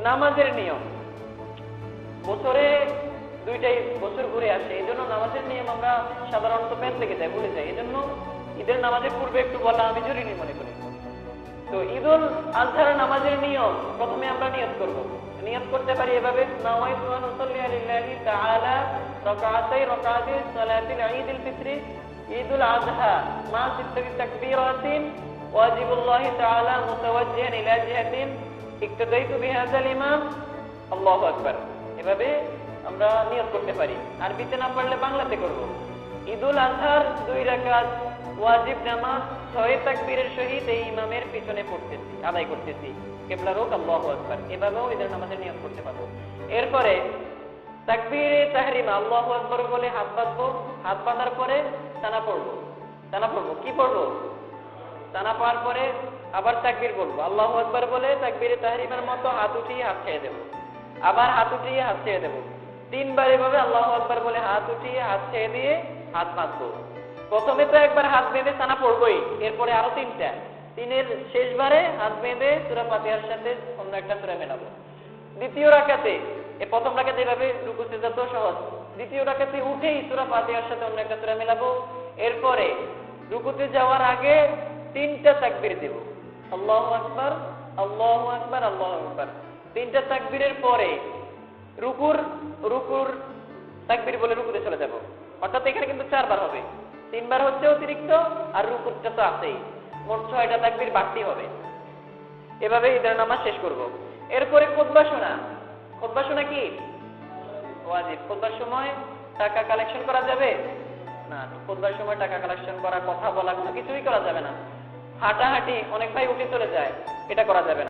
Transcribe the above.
নামাজের নিয়ম, বছরে দুইটাই বছর ঘুরে আসে, এই জন্য নামাজের নিয়ম আমরা সাধারণত পেন থেকে যাই, ভুলে যাই। এই জন্য ঈদের নামাজের পূর্বে একটু বলা আমি জরুরি মনে করি। তো ঈদুল আজহার নামাজের নিয়ম প্রথমে আমরা নিয়ত করব। নিয়ত করতে পারি এভাবে, নাওয়াইতু আন উসাল্লি লিল্লাহি তাআলা রাকাতাই সালাতিল ঈদুল ফিত্রি ঈদুল আযহা মা সিত্তাতি তাকবীরাতিন ওয়াজিবুল্লাহি তাআলা মুতাওয়াজ্জিহান ইলা জিহাতিন ইক্তাদাইতু বিহাযাল ইমাম আল্লাহু আকবার। এভাবে আমরা নিয়ত করতে পারি। আরবিতে না পারলে বাংলাতে করব। ঈদুল আজহার 2 রাকাত ওয়াজিব নামাজ 6 তাকবীরের সহিত এই ইমামের পিছনে পড়তেছি, আদায় করতেছি, কিবলা রুখ আল্লাহু আকবার। এভাবেও ঈদের নামাজের নিয়ত করতে পারবো। এরপরে তাকবীরে তাহরিমা আল্লাহু আকবার বলে হাত বাঁধবো, হাত বাঁধার পরে তানা পড়বো। কি পড়বো? তানা পাওয়ার পরে আবার তাকবীর বলবো, আল্লাহু আকবার বলে তাকবীরে তাহরিমার মতো হাত উঠিয়ে হাত ছেড়ে দেবো, আবার হাত উঠিয়ে হাত ছেড়ে দেবো। 3 বার এভাবে আল্লাহু আকবার বলে হাত উঠিয়ে হাত ছেড়ে দিয়ে হাত বাঁধবো। প্রথমে তো একবার হাত বেঁধে তানা পড়বোই, এরপরে আরো 3টা, 3-এর শেষবারে হাত বেঁধে সূরা ফাতিহার সাথে অন্য একটা সূরা মেলাবো। দ্বিতীয় রাকাতে, প্রথম রাকাতে এভাবে রুকু সিজদা তো সহজ, দ্বিতীয় রাকাতে উঠেই সূরা ফাতিহার সাথে অন্য একটা সূরা মেলাবো। এরপরে রুকুতে যাওয়ার আগে 3টা তাকবীর দেব, আল্লাহু আকবার আল্লাহু আকবার আল্লাহু আকবার। 3টা তাকবীরের পরে রুকুর তাকবীর বলে রুকুতে চলে যাব। অর্থাৎ এখানে কিন্তু 4 বার হবে, 3 বার হচ্ছে অতিরিক্ত, আর রুকুটা তো আছেই, মোট 6টা তাকবীর বাড়তি হবে। এভাবে ঈদের নামাজ শেষ করব। এরপরে খুতবা শোনা কি ওয়াজিব। খুতবার সময় টাকা কালেকশন করা যাবে না, খুতবার সময় টাকা কালেকশন করা, কথা বলা, কোনো কিছুই করা যাবে না। হাঁটাহাঁটি, অনেক ভাই উঠে চলে যায়, এটা করা যাবে না।